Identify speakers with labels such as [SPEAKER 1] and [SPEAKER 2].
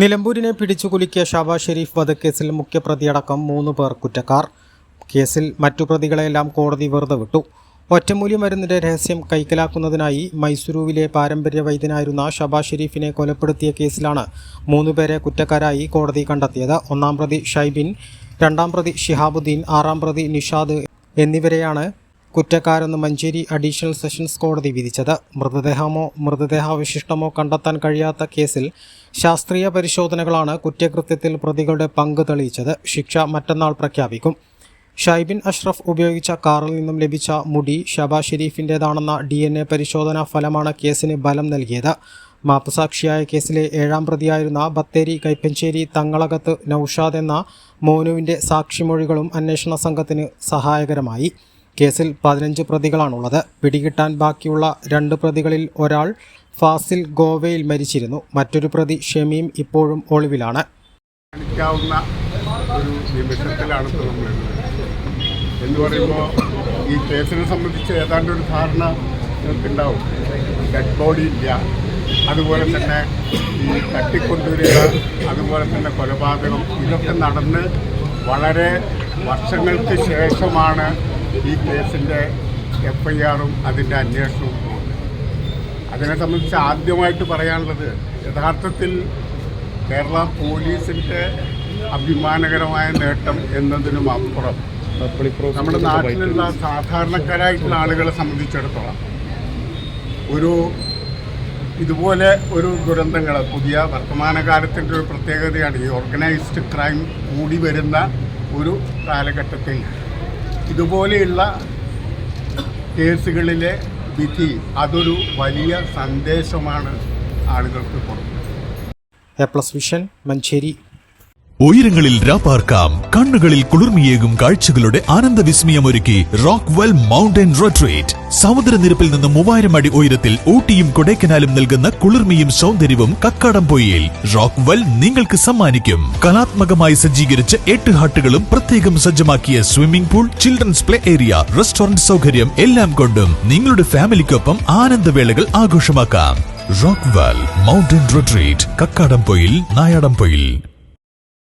[SPEAKER 1] നിലമ്പൂരിനെ പിടിച്ചുകുലുക്കിയ ഷാബാസ് ഷെരീഫ് വധക്കേസിൽ മുഖ്യപ്രതിയടക്കം 3 പേർ കുറ്റക്കാർ. കേസിൽ മറ്റു പ്രതികളെല്ലാം കോടതി വെറുതെ വിട്ടു. ഒറ്റമൂലി മരുന്നിന്റെ രഹസ്യം കൈക്കലാക്കുന്നതിനായി മൈസൂരുവിലെ പാരമ്പര്യ വൈദ്യനായിരുന്ന ഷാബാസ് ഷെരീഫിനെ കൊലപ്പെടുത്തിയ കേസിലാണ് 3 പേരെ കുറ്റക്കാരായി കോടതി കണ്ടെത്തിയത്. 1-ാം പ്രതി ഷൈബിൻ, 2-ാം പ്രതി ഷിഹാബുദ്ദീൻ, 6-ാം പ്രതി നിഷാദ് എന്നിവരെയാണ് കുറ്റക്കാരെന്ന് മഞ്ചേരി അഡീഷണൽ സെഷൻസ് കോടതി വിധിച്ചത്. മൃതദേഹമോ മൃതദേഹാവശിഷ്ടമോ കണ്ടെത്താൻ കഴിയാത്ത കേസിൽ ശാസ്ത്രീയ പരിശോധനകളാണ് കുറ്റകൃത്യത്തിൽ പ്രതികളുടെ പങ്ക് തെളിയിച്ചത്. ശിക്ഷ മറ്റന്നാൾ പ്രഖ്യാപിക്കും. ഷൈബിൻ അഷ്റഫ് ഉപയോഗിച്ച കാറിൽ നിന്നും ലഭിച്ച മുടി ഷാബാസ് ഷെരീഫിൻ്റേതാണെന്ന DNA പരിശോധനാ ഫലമാണ് കേസിന് ബലം നൽകിയത്. മാപ്പുസാക്ഷിയായ കേസിലെ 7-ാം പ്രതിയായിരുന്ന ബത്തേരി കൈപ്പഞ്ചേരി തങ്ങളകത്ത് നൌഷാദ് എന്ന മോനുവിൻ്റെ സാക്ഷിമൊഴികളും അന്വേഷണ സംഘത്തിന് സഹായകരമായി. കേസിൽ 15 പ്രതികളാണുള്ളത്. പിടികിട്ടാൻ ബാക്കിയുള്ള 2 പ്രതികളിൽ ഒരാൾ ഫാസിൽ ഗോവയിൽ മരിച്ചിരുന്നു. മറ്റൊരു പ്രതി ഷമീം ഇപ്പോഴും ഒളിവിലാണ്.
[SPEAKER 2] ഒരു നിമിഷത്തിലാണ് എന്ന് പറയുമ്പോൾ ഈ കേസിനെ സംബന്ധിച്ച് ഏതാണ്ട് ഒരു ധാരണ ഉണ്ടാവും. ഡെഡ് ബോഡി ഇല്ല, അതുപോലെ തന്നെ ഈ തട്ടിക്കൊണ്ടുവരിക, അതുപോലെ തന്നെ കൊലപാതകം, ഇതൊക്കെ നടന്ന് വളരെ വർഷങ്ങൾക്ക് ശേഷമാണ് ഈ കേസിൻ്റെ FIRഉം അതിൻ്റെ അന്വേഷണവും പോകുന്നത്. അതിനെ സംബന്ധിച്ച് ആദ്യമായിട്ട് പറയാനുള്ളത്, യഥാർത്ഥത്തിൽ കേരള പോലീസിൻ്റെ അഭിമാനകരമായ നേട്ടം എന്നതിനും അപ്പുറം നമ്മുടെ നാട്ടിലുള്ള സാധാരണക്കാരായിട്ടുള്ള ആളുകളെ സംബന്ധിച്ചിടത്തോളം ഇതുപോലെ ഒരു ദുരന്തങ്ങൾ പുതിയ വർത്തമാനകാലത്തിൻ്റെ ഒരു പ്രത്യേകതയാണ്. ഈ ഓർഗനൈസ്ഡ് ക്രൈം കൂടി വരുന്ന ഒരു കാലഘട്ടത്തിൽ ഇതുപോലെയുള്ള കേസുകളിലെ വിധി അതൊരു വലിയ സന്ദേശമാണ് ആളുകൾക്ക് കൊടുക്കുന്നത്.
[SPEAKER 1] A+ vision Manjeri.
[SPEAKER 3] ഉയരങ്ങളിൽ രാപ്പാർക്കാം, കണ്ണുകളിൽ കുളിർമിയേകും കാഴ്ചകളുടെ ആനന്ദവിസ്മയമൊരുക്കി റോക്ക്വെൽ മൗണ്ടൻ റിട്രീറ്റ്. സമുദ്രനിരപ്പിൽ നിന്ന് 3000 അടി ഉയരത്തിൽ ഊട്ടിയും കൊടൈക്കനാലും നൽകുന്ന കുളിർമയും സൗന്ദര്യവും കക്കാടംപൊയിൽ റോക്ക്വെൽ നിങ്ങൾക്ക് സമ്മാനിക്കും. കലാത്മകമായി സജ്ജീകരിച്ച 8 ഹട്ടുകളും പ്രത്യേകം സജ്ജമാക്കിയ swimming pool, children's play area, restaurant സൗകര്യം എല്ലാം കൊണ്ടും നിങ്ങളുടെ ഫാമിലിക്കൊപ്പം ആനന്ദവേളകൾ ആഘോഷമാക്കാം. Rockwell Mountain Retreat, Kakkadampoyil, Nayadampoyil.